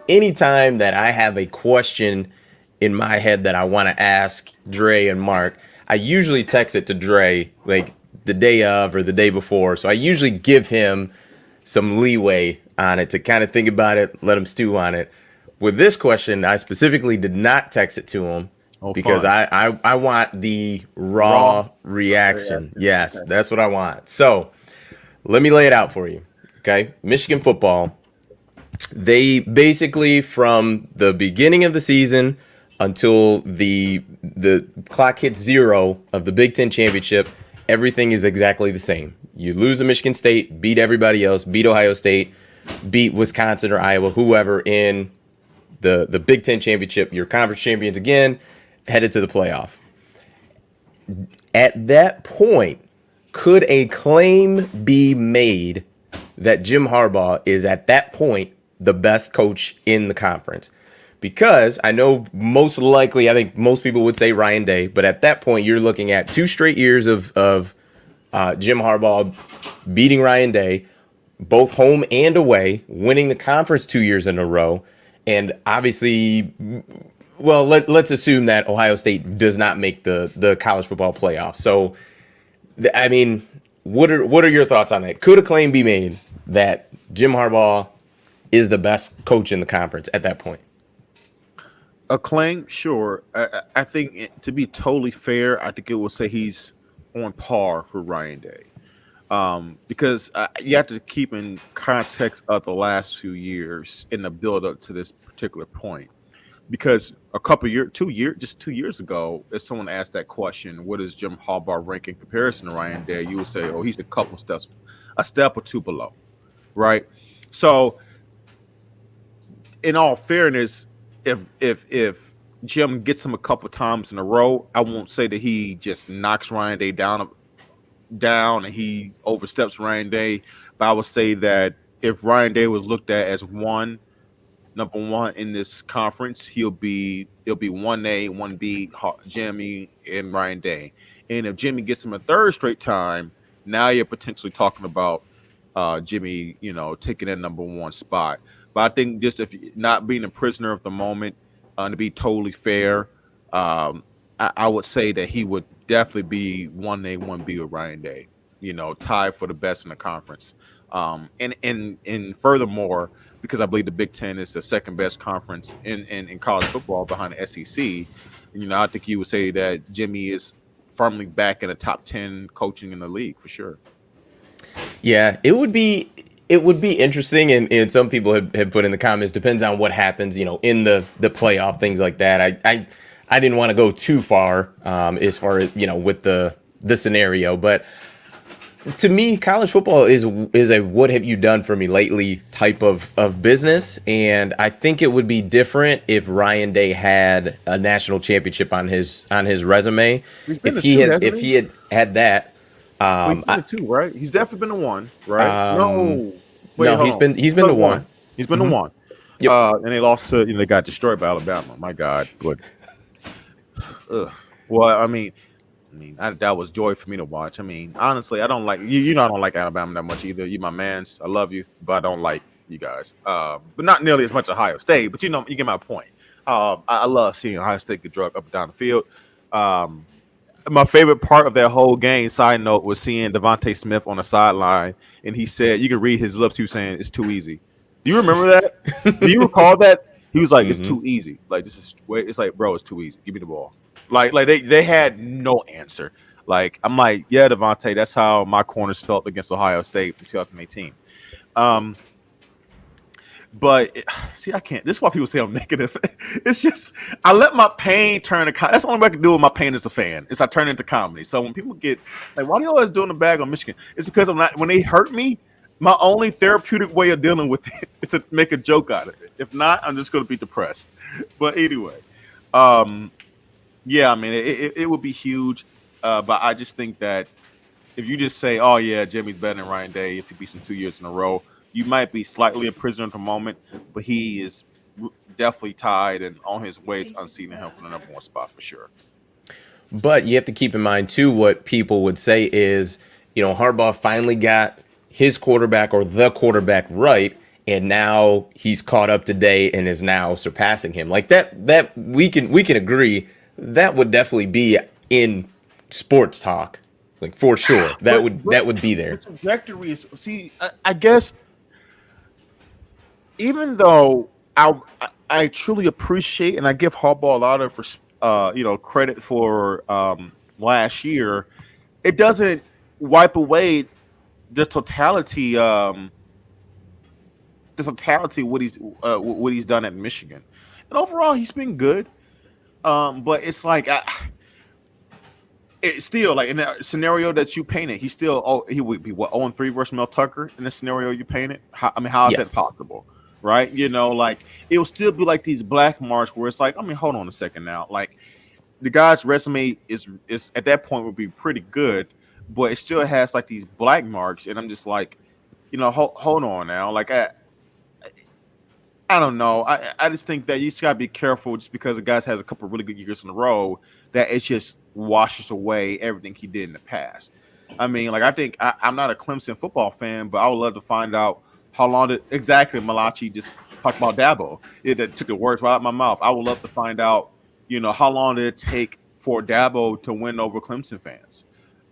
anytime that I have a question in my head that I want to ask Dre and Mark, I usually text it to Dre like the day of or the day before. So I usually give him some leeway on it to kind of think about it, let him stew on it. With this question, I specifically did not text it to him Oh, because fun. I want the Raw. raw reaction. Reaction. Yes, Okay. that's what I want. So let me lay it out for you. Okay. Michigan football, they basically from the beginning of the season until the clock hits zero of the Big Ten championship, everything is exactly the same. You lose to Michigan State, beat everybody else, beat Ohio State, beat Wisconsin or Iowa, whoever in the Big Ten championship. You're conference champions again, headed to the playoff. At that point, could a claim be made that Jim Harbaugh is at that point the best coach in the conference? Because I know most likely, I think most people would say Ryan Day, but at that point, you're looking at 2 straight years of Jim Harbaugh beating Ryan Day, both home and away, winning the conference 2 years in a row, and obviously, well, let's assume that Ohio State does not make the college football playoff. So, I mean, what are your thoughts on that? Could a claim be made that Jim Harbaugh is the best coach in the conference at that point? A claim, sure. I think to be totally fair, I think it will say he's on par for Ryan Day. Because you have to keep in context of the last few years in the build up to this particular point. Because a couple years, 2 years, just 2 years ago, if someone asked that question, what is Jim Harbaugh rank in comparison to Ryan Day? You would say, oh, he's a couple steps, a step or two below, right? So, in all fairness, if Jim gets him a couple times in a row, I won't say that he just knocks Ryan Day down and he oversteps Ryan Day. But I would say that if Ryan Day was looked at as number one in this conference, it'll be 1A, 1B, Jimmy and Ryan Day. And if Jimmy gets him a third straight time, now you're potentially talking about Jimmy, taking that number one spot. But I think just if not being a prisoner of the moment, to be totally fair, I would say that he would definitely be 1A, 1B with Ryan Day. Tied for the best in the conference. And furthermore, because I believe the Big Ten is the second best conference in college football behind the SEC, I think you would say that Jimmy is firmly back in the top 10 coaching in the league for sure. Yeah, it would be interesting, and some people have put in the comments depends on what happens, in the playoff things like that. I didn't want to go too as far as with the scenario, but to me, college football is a what have you done for me lately type of business, and I think it would be different if Ryan Day had a national championship on his resume. He's been If to he two, had hasn't if he? he had that, Well, he's been I, to two, right? He's definitely been to one, right? No, wait, no, hold on. he's He's been been to to one. one. He's been to one. Yep. And they lost to, they got destroyed by Alabama. My God, but ugh. Well, that was joy for me to watch. I mean, honestly, I don't like you. I don't like Alabama that much either. You, my man's, I love you, but I don't like you guys. But not nearly as much Ohio State. But you get my point. I love seeing Ohio State get drugged up and down the field. Um, my favorite part of that whole game, side note, was seeing Devontae Smith on the sideline, and he said, you can read his lips. He was saying, "It's too easy." Do you remember that? Do you recall that? He was like, "It's too easy. Like this is way." It's like, bro, it's too easy. Give me the ball. Like they had no answer. Like I'm like, yeah, Devontae, that's how my corners felt against Ohio State in 2018. Um, but see, I can't. This is why people say I'm negative. It's just I let my pain turn to that's the only way I can do with my pain as a fan. Is I turn into comedy. So when people get like, why are you always doing the bag on Michigan? It's because I'm not. When they hurt me, my only therapeutic way of dealing with it is to make a joke out of it. If not, I'm just going to be depressed. But anyway, um, yeah, I mean, it would be huge. But I just think that if you just say, "Oh yeah, Jimmy's better than Ryan Day," if he beats him 2 years in a row, you might be slightly a prisoner at the moment, but he is definitely tied and on his way to unseating him for the number one spot for sure. But you have to keep in mind too what people would say is, Harbaugh finally got his quarterback or the quarterback right, and now he's caught up to date and is now surpassing him. Like that we can agree that would definitely be in sports talk, like for sure. That But would that would be the there. trajectory is, see, I guess even though I truly appreciate and I give Harbaugh a lot of credit for last year, it doesn't wipe away the totality of what he's done at Michigan, and overall he's been good. But it's like it's still like in that scenario that you painted, he would be what 0-3 versus Mel Tucker in the scenario you painted. How is that Yes. possible? Right? Like it will still be like these black marks where it's like, hold on a second now. Like the guy's resume is at that point would be pretty good, but it still has like these black marks, and I'm just like, hold on now. Like I don't know. I just think that you just gotta be careful just because the guy has a couple of really good years in a row that it just washes away everything he did in the past. I mean, like I think I'm not a Clemson football fan, but I would love to find out how long did exactly Malachi just talked about Dabo. It took the words right out of my mouth. I would love to find out, how long did it take for Dabo to win over Clemson fans?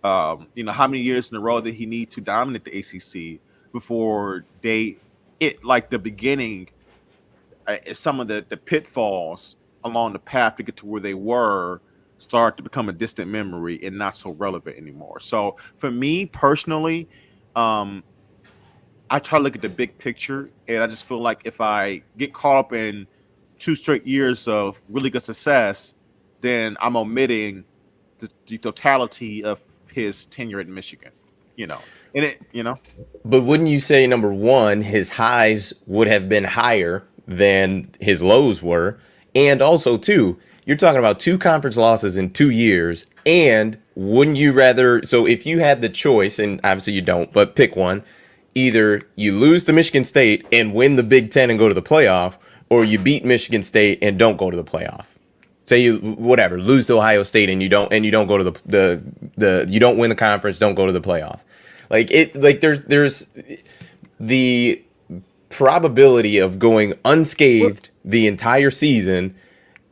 How many years in a row did he need to dominate the ACC before like the beginning some of the pitfalls along the path to get to where they were start to become a distant memory and not so relevant anymore. So for me personally, I try to look at the big picture, and I just feel like if I get caught up in 2 straight years of really good success, then I'm omitting the totality of his tenure at Michigan. And But wouldn't you say, number one, his highs would have been higher than his lows were? And also, two, you're talking about two conference losses in 2 years. And wouldn't you rather? So if you had the choice, and obviously you don't, but pick one, either you lose to Michigan State and win the Big Ten and go to the playoff, or you beat Michigan State and don't go to the playoff. Say you whatever lose to Ohio State and you don't go to the you don't win the conference, don't go to the playoff. There's the probability of going unscathed the entire season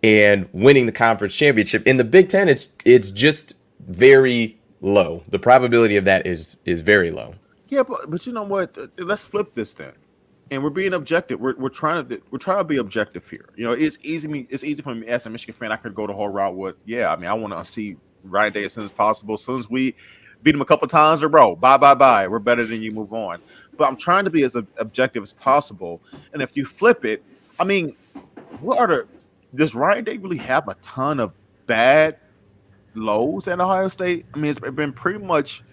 and winning the conference championship in the Big Ten. It's just very low. The probability of that is very low. yeah, but you know what? Let's flip this then. And we're being objective. We're trying to be objective here. It's easy for me as a Michigan fan. I could go the whole route with, yeah. I mean, I want to see Ryan Day as soon as possible. As soon as we beat him a couple times in a row, bye. We're better than you. Move on. But I'm trying to be as objective as possible. And if you flip it, I mean, does Ryan Day really have a ton of bad lows at Ohio State? I mean, it's been pretty much,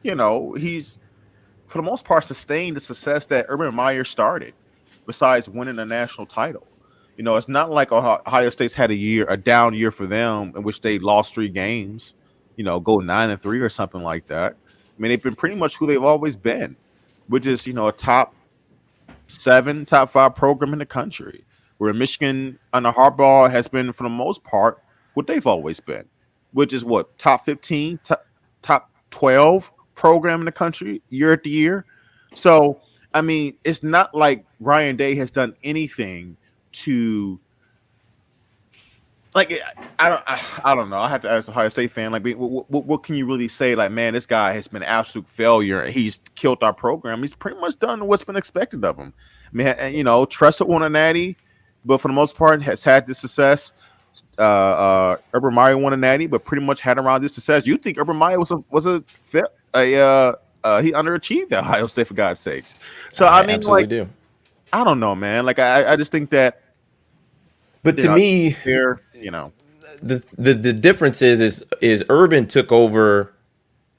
he's for the most part, sustained the success that Urban Meyer started, besides winning a national title. It's not like Ohio State's had a down year for them in which they lost 3 games, go 9-3 or something like that. I mean, they've been pretty much who they've always been, which is, a top 7, top 5 program in the country, where Michigan under Harbaugh has been, for the most part, what they've always been, which is what, top 15, top 12 program in the country year after year. So, I mean, it's not like Ryan Day has done anything to, like, I don't know. I have to ask a Ohio State fan, like, what can you really say? Like, man, this guy has been an absolute failure. He's killed our program. He's pretty much done what's been expected of him. I mean, Trusted won a natty, but for the most part has had this success. Urban Meyer won a natty, but pretty much had around this success. You think Urban Meyer he underachieved at Ohio State, for God's sakes. So I mean, absolutely like, do. I don't know, man. Like I just think that But to me, they're the difference is Urban took over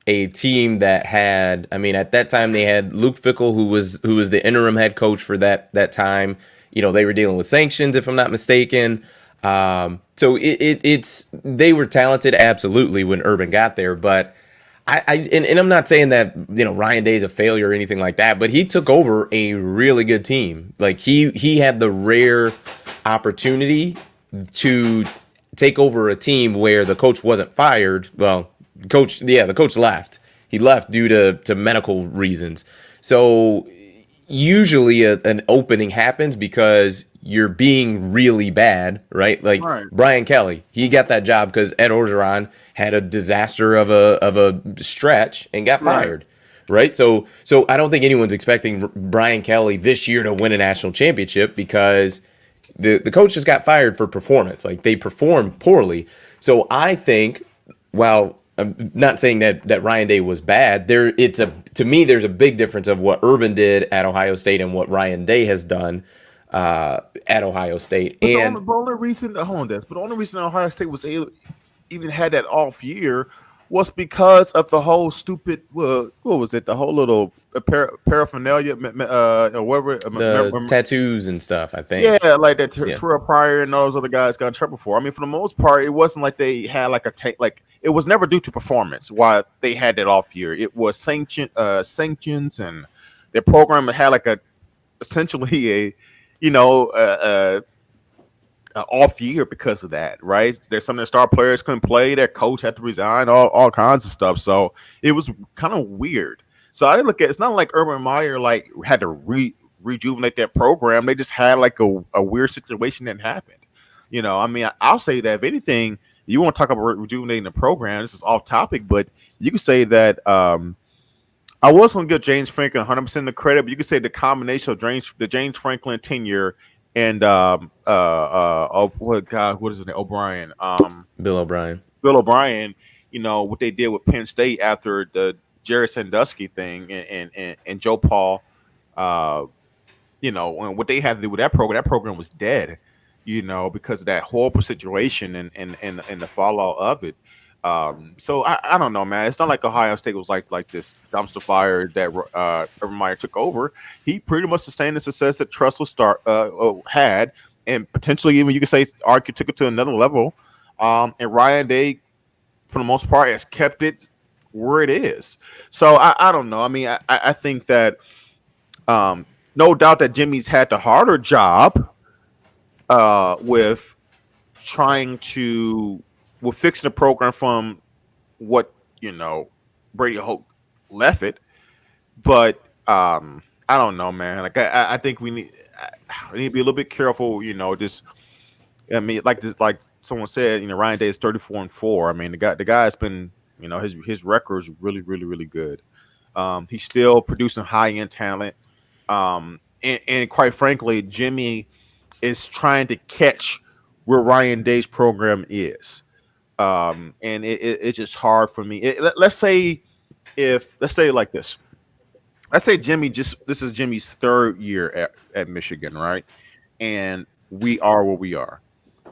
a team that had, I mean, at that time they had Luke Fickell, who was the interim head coach for that time. They were dealing with sanctions, if I'm not mistaken. So it's they were talented, absolutely, when Urban got there. But and I'm not saying that Ryan Day's a failure or anything like that, but he took over a really good team. Like he had the rare opportunity to take over a team where the coach wasn't fired. Well, the coach left. He left due to medical reasons. So usually an opening happens because you're being really bad, right? Like Right. Brian Kelly, he got that job because Ed Orgeron had a disaster of a stretch and got Right. fired, right? So I don't think anyone's expecting Brian Kelly this year to win a national championship because the coach just got fired for performance. Like they performed poorly. So I think, while I'm not saying that Ryan Day was bad, to me there's a big difference of what Urban did at Ohio State and what Ryan Day has done at Ohio State. But And the only reason, hold on, this, but the only reason Ohio State was able, even had that off year was because of the whole stupid, what was it? The whole little paraphernalia, or whatever. the tattoos and stuff, I Yeah, think. like that Yeah. Terrell Pryor and all those other guys got in trouble for. I mean, for the most part, it wasn't like they had like like it was never due to performance. Why they had that off year? It was sanctions, and their program had like a essentially a, you know, off year because of that, right? There's some of the star players couldn't play, their coach had to resign, all kinds of stuff. So it was kind of weird. So I look at it's not like Urban Meyer like had to rejuvenate that program. They just had like a weird situation that happened. I mean, I'll say that if anything, you want to talk about rejuvenating the program. This is off topic, but you could say that I was going to give James Franklin 100% the credit, but you could say the combination of the James Franklin tenure and oh what God, what is his name? O'Brien, Bill O'Brien. Bill O'Brien. What they did with Penn State after the Jerry Sandusky thing and Joe Paul. Uh, and what they had to do with that program was dead. Because of that horrible situation and the fallout of it. So I don't know, man. It's not like Ohio State was like this dumpster fire that Urban Meyer took over. He pretty much sustained the success that Tressel had, and potentially even you could say argue took it to another level. And Ryan Day, for the most part, has kept it where it is. So I don't know. I mean, I think that no doubt that Jimmy's had the harder job with trying to fixing the program from what Brady Hoke left it. But I don't know, man. Like I think we need to be a little bit careful. Just I mean, like someone said, Ryan Day is 34-4. I mean, the guy's been his record is really really really good. He's still producing high end talent. And quite frankly, Jimmy is trying to catch where Ryan Day's program is. And it's just hard for me. Let's say like this. Let's say this is Jimmy's third year at Michigan, right? And we are where we are.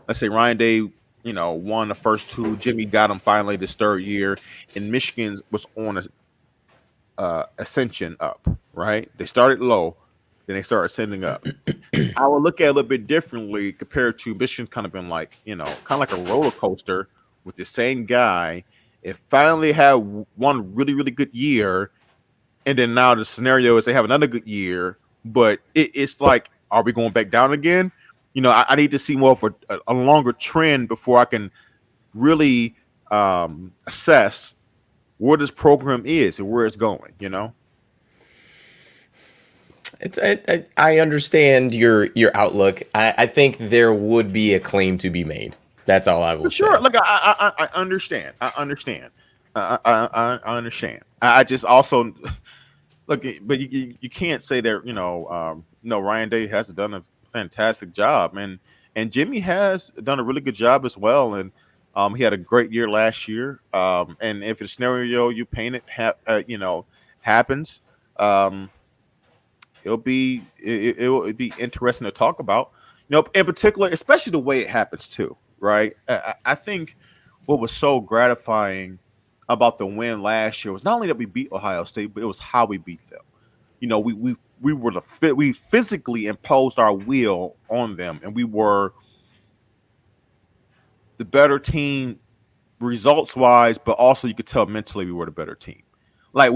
Let's say Ryan Day, won the first two. Jimmy got him finally this third year, and Michigan was on a ascension up, right? They started low, then they started ascending up. I would look at it a little bit differently compared to Michigan's kind of been like, kind of like a roller coaster with the same guy. It finally had one really, really good year. And then now the scenario is they have another good year, but it's like, are we going back down again? I need to see more of a longer trend before I can really assess where this program is and where it's going, I understand your outlook. I think there would be a claim to be made. That's all I For will sure. say. Look, I understand. I understand. I understand. I just also look, but you can't say that no, Ryan Day has done a fantastic job, and Jimmy has done a really good job as well, and he had a great year last year. And if the scenario you painted happens, um, it'll be interesting to talk about. In particular, especially the way it happens too, right? I think what was so gratifying about the win last year was not only that we beat Ohio State, but it was how we beat them. We were we physically imposed our will on them, and we were the better team results wise, but also you could tell mentally we were the better team. Like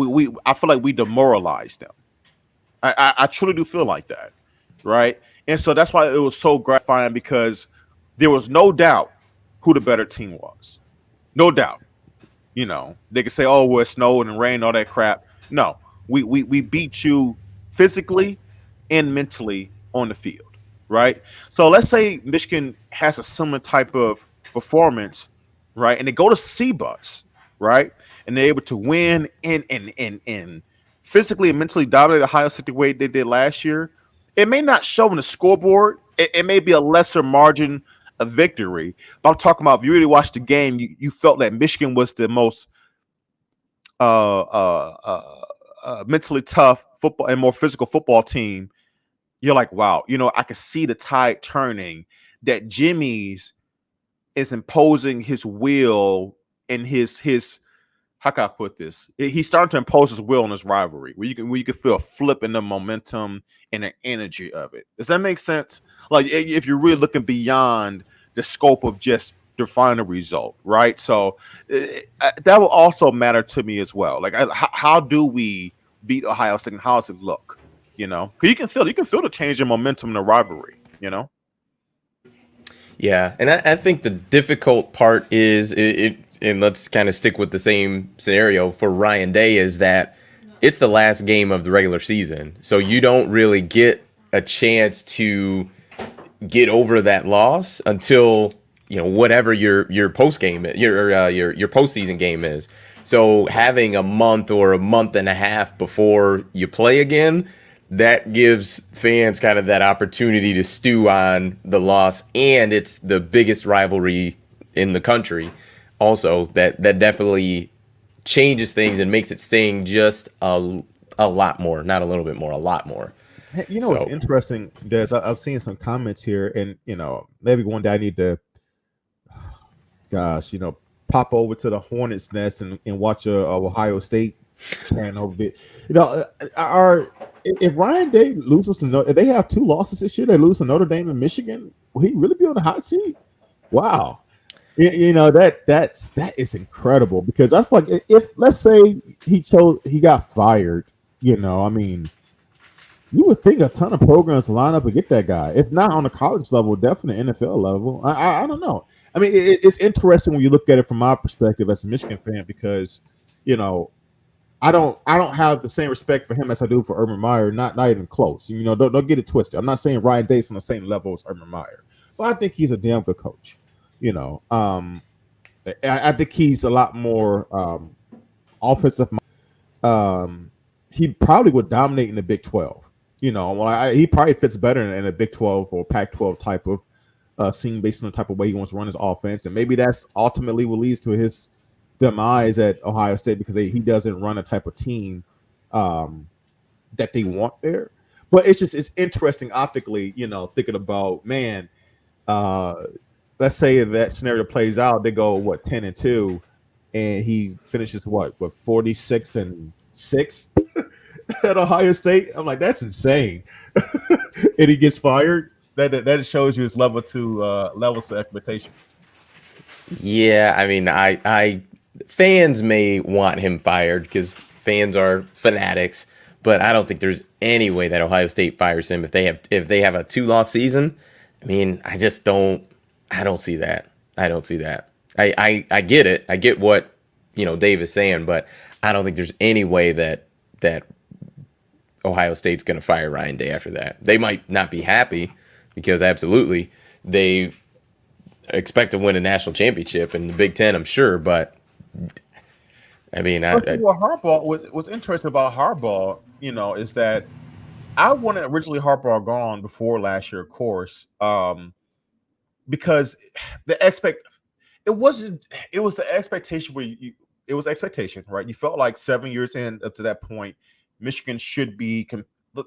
I feel like we demoralized them. I truly do feel like that, right? And so that's why it was so gratifying because there was no doubt who the better team was. No doubt. They could say, "Oh, well, it snowed and rained, all that crap." No, we beat you physically, and mentally on the field, right? So let's say Michigan has a similar type of performance, right? And they go to C-Bus, right? And they're able to win and physically and mentally dominate Ohio State the way they did last year. It may not show in the scoreboard. It may be a lesser margin of victory. But I'm talking about if you really watched the game, you felt that Michigan was the most uh, uh, uh, mentally tough football and more physical football team. You're like, wow, I can see the tide turning. That Jimmy's is imposing his will and his how can I put this? He's starting to impose his will on this rivalry, where you can feel a flip in the momentum and the energy of it. Does that make sense? Like if you're really looking beyond the scope of just the final result, right? So that will also matter to me as well. Like, how do we beat Ohio State? And how does it look? Because you can feel the change in momentum in the rivalry. Yeah, and I think the difficult part is and let's kind of stick with the same scenario for Ryan Day, is that it's the last game of the regular season, so you don't really get a chance to get over that loss until whatever your post game your postseason game is. So having a month or a month and a half before you play again, that gives fans kind of that opportunity to stew on the loss, and it's the biggest rivalry in the country. Also, that definitely changes things and makes it sting just a lot more, not a little bit more, a lot more. Hey, what's So interesting, Des? I've seen some comments here, and maybe one day I need to, gosh, pop over to the Hornets nest and watch a Ohio State channel. Are if Ryan Day loses to if they have two losses this year, they lose to Notre Dame and Michigan, will he really be on the hot seat? Wow. That is incredible, because I feel like if, let's say, he got fired, I mean, you would think a ton of programs line up and get that guy. If not on the college level, definitely NFL level. I don't know. I mean, it's interesting when you look at it from my perspective as a Michigan fan, because you know I don't have the same respect for him as I do for Urban Meyer. Not even close. Don't get it twisted. I'm not saying Ryan Day's on the same level as Urban Meyer, but I think he's a damn good coach. I think he's a lot more offensive. He probably would dominate in the Big 12. He probably fits better in a Big 12 or Pac-12 type of scene, based on the type of way he wants to run his offense, and maybe that's ultimately what leads to his demise at Ohio State, because he doesn't run a type of team that they want there. But it's interesting optically, thinking about, man, let's say if that scenario plays out, they go 10-2, and he finishes what 46-6 at Ohio State. I'm like, that's insane. And he gets fired. That shows you his levels of expectation. yeah, I mean, I fans may want him fired because fans are fanatics, but I don't think there's any way that Ohio State fires him if they have a 2-loss season. I mean, I don't see that. I don't see that. I get it. I get what Dave is saying, but I don't think there's any way that Ohio State's going to fire Ryan Day after that. They might not be happy because absolutely they expect to win a national championship in the Big Ten, I'm sure, but I mean, Well, Harbaugh. What's interesting about Harbaugh, is that I wanted originally Harbaugh gone before last year, of course, because the expect it wasn't it was the expectation where it was expectation, right? You felt like 7 years in up to that point, Michigan should be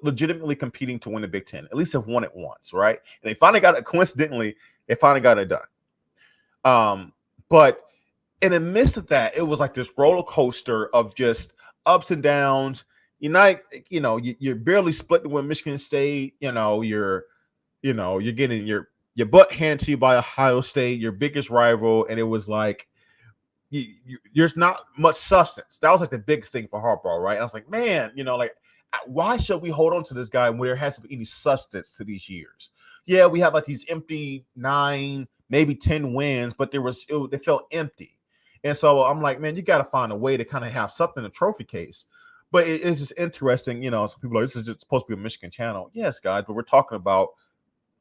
legitimately competing to win the Big Ten, at least have won it once, right? And they finally got it. Coincidentally, they finally got it done. But in the midst of that, it was like this roller coaster of just ups and downs. You're barely splitting with Michigan State. You're getting your butt handed to you by Ohio State, your biggest rival, and it was like there's not much substance. That was like the biggest thing for Harbaugh, right? And I was like, man, why should we hold on to this guy when there has to be any substance to these years? Yeah, we have like these empty 9, maybe 10 wins, but they felt empty. And so I'm like, man, you got to find a way to kind of have something in the trophy case. But it's just interesting, some people are like, this is just supposed to be a Michigan channel. Yes, guys, but we're talking about,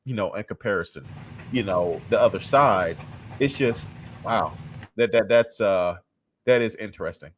in comparison, the other side. It's just wow. That is interesting.